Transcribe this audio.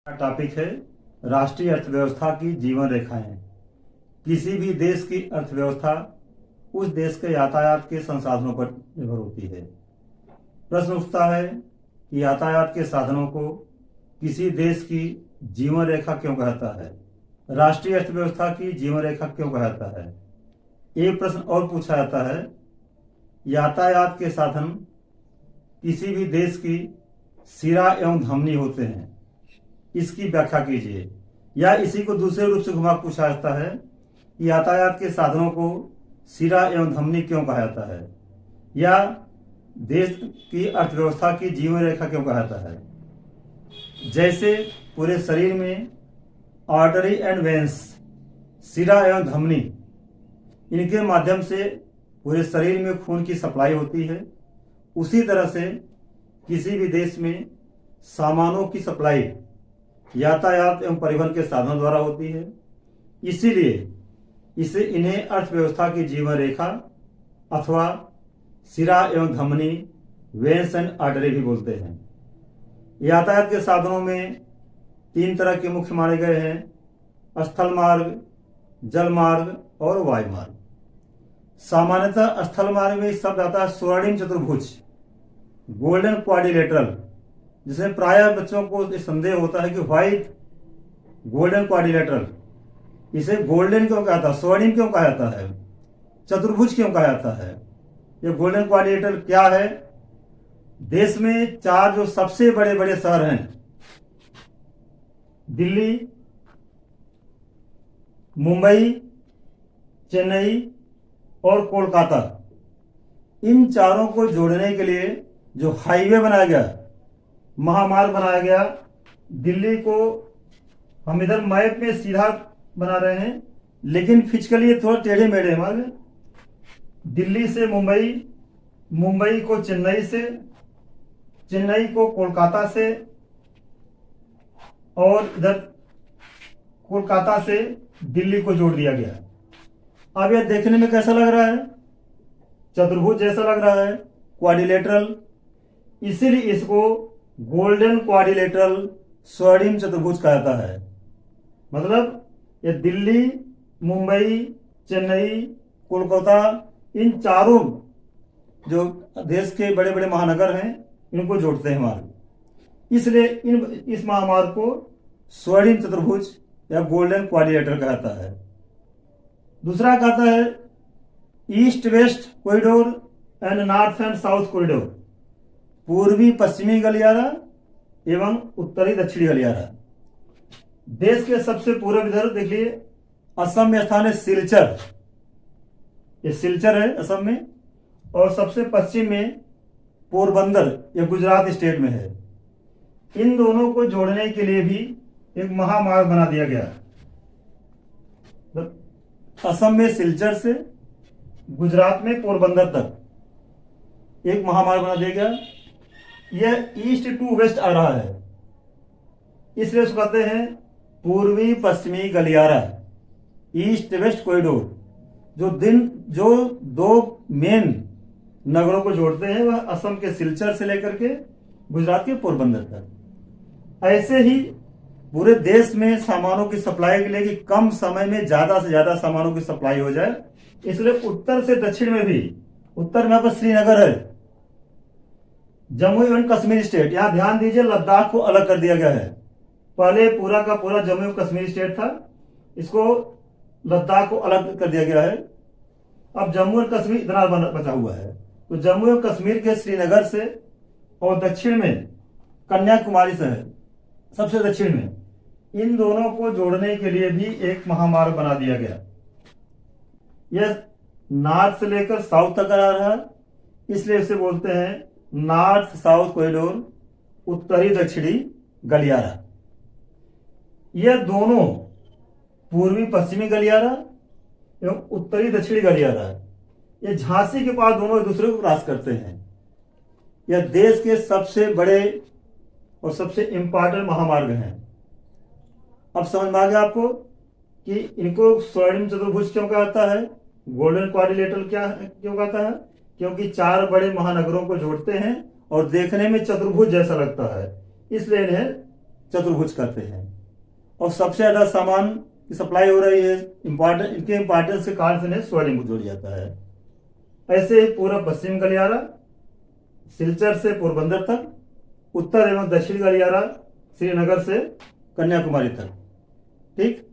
Topic है राष्ट्रीय अर्थव्यवस्था की जीवन रेखाएं। किसी भी देश की अर्थव्यवस्था उस देश के यातायात के संसाधनों पर निर्भर होती है। प्रश्न उठता है कि यातायात के साधनों को किसी देश की जीवन रेखा क्यों कहता है, राष्ट्रीय अर्थव्यवस्था की जीवन रेखा क्यों कहता है। एक प्रश्न और पूछा जाता है, यातायात के साधन किसी भी देश की सिरा एवं धमनी होते हैं, इसकी व्याख्या कीजिए। या इसी को दूसरे रूप से घुमा पूछा जाता है कि यातायात के साधनों को सिरा एवं धमनी क्यों कहा जाता है, या देश की अर्थव्यवस्था की जीवन रेखा क्यों कहा जाता है। जैसे पूरे शरीर में आर्टरी एंड वेंस, सिरा एवं धमनी, इनके माध्यम से पूरे शरीर में खून की सप्लाई होती है, उसी तरह से किसी भी देश में सामानों की सप्लाई यातायात एवं परिवहन के साधनों द्वारा होती है। इसीलिए इन्हें अर्थव्यवस्था की जीवन रेखा अथवा सिरा एवं धमनी, वेंस एंड आर्टरी भी बोलते हैं। यातायात के साधनों में तीन तरह के मुख्य माने गए हैं, स्थल मार्ग, जल मार्ग और वायु मार्ग। सामान्यतः स्थल मार्ग में शब्द आता है स्वर्णिम चतुर्भुज, गोल्डन क्वाड्रिलेटरल, जिसमें प्रायः बच्चों को संदेह होता है कि व्हाइट गोल्डन क्वाड्रिलेटरल, इसे गोल्डन क्यों कहा जाता है, स्वर्णिम क्यों कहा जाता है, चतुर्भुज क्यों कहा जाता है। ये गोल्डन क्वाड्रिलेटरल क्या है? देश में चार जो सबसे बड़े बड़े शहर हैं, दिल्ली, मुंबई, चेन्नई और कोलकाता, इन चारों को जोड़ने के लिए जो हाईवे बनाया गया, महामार्ग बनाया गया। दिल्ली को हम इधर मैप में सीधा बना रहे हैं, लेकिन फिजिकली ये थोड़ा टेढ़े मेढ़े मार्ग। दिल्ली से मुंबई, मुंबई को चेन्नई से, चेन्नई को कोलकाता से, और इधर कोलकाता से दिल्ली को जोड़ दिया गया। अब यह देखने में कैसा लग रहा है? चतुर्भुज जैसा लग रहा है, क्वाड्रिलेटरल। इसीलिए इसको गोल्डन क्वाड्रिलेटरल, स्वर्णिम चतुर्भुज कहा जाता है। मतलब ये दिल्ली, मुंबई, चेन्नई, कोलकाता, इन चारों जो देश के बड़े बड़े महानगर हैं, इनको जोड़ते हैं मार्ग। इसलिए इस महामार्ग को स्वर्णिम चतुर्भुज या गोल्डन क्वाड्रिलेटरल कहता है। दूसरा कहता है east west corridor and north and south corridor, पूर्वी पश्चिमी गलियारा एवं उत्तरी दक्षिणी गलियारा। देश के सबसे पूर्व इधर देखिए असम में स्थान है सिलचर, ये सिलचर है असम में, और सबसे पश्चिम में पोरबंदर, ये गुजरात स्टेट में है। इन दोनों को जोड़ने के लिए भी एक महामार्ग बना दिया गया। असम में सिलचर से गुजरात में पोरबंदर तक एक महामार्ग बना दिया गया। यह ईस्ट टू वेस्ट आ रहा है, इसलिए उसको कहते हैं पूर्वी पश्चिमी गलियारा, ईस्ट वेस्ट कॉरिडोर। जो दो मेन नगरों को जोड़ते हैं वह असम के सिलचर से लेकर के गुजरात के पोरबंदर तक। ऐसे ही पूरे देश में सामानों की सप्लाई के लिए कि कम समय में ज्यादा से ज्यादा सामानों की सप्लाई हो जाए, इसलिए उत्तर से दक्षिण में भी, उत्तर में पर श्रीनगर है, जम्मू एवं कश्मीर स्टेट, यहां ध्यान दीजिए लद्दाख को अलग कर दिया गया है। पहले पूरा का पूरा जम्मू एवं कश्मीर स्टेट था, इसको लद्दाख को अलग कर दिया गया है। अब जम्मू और कश्मीर इतना बचा हुआ है, तो जम्मू एवं कश्मीर के श्रीनगर से और दक्षिण में कन्याकुमारी से है, सबसे दक्षिण में, इन दोनों को जोड़ने के लिए भी एक महामार्ग बना दिया गया। यह नॉर्थ से लेकर साउथ तक आ रहा है, इसलिए इसे बोलते हैं नॉर्थ साउथ कॉरिडोर, उत्तरी दक्षिणी गलियारा। यह दोनों पूर्वी पश्चिमी गलियारा एवं उत्तरी दक्षिणी गलियारा, ये झांसी के पास दोनों एक दूसरे को क्रॉस करते हैं। यह देश के सबसे बड़े और सबसे इंपॉर्टेंट महामार्ग हैं। अब समझ में आ गया आपको कि इनको स्वर्णिम चतुर्भुज क्यों कहता है, गोल्डन क्वाड्रिलेटरल क्यों कहता है? क्योंकि चार बड़े महानगरों को जोड़ते हैं और देखने में चतुर्भुज जैसा लगता है, इसलिए इन्हें चतुर्भुज करते हैं और सबसे ज्यादा सामान की सप्लाई हो रही है। इनके इंपॉर्टेंस के कारण से इन्हें स्वर्णिम जोड़ जाता है। ऐसे पूर्व पश्चिम गलियारा सिलचर से पोरबंदर तक, उत्तर एवं दक्षिण गलियारा श्रीनगर से कन्याकुमारी तक। ठीक।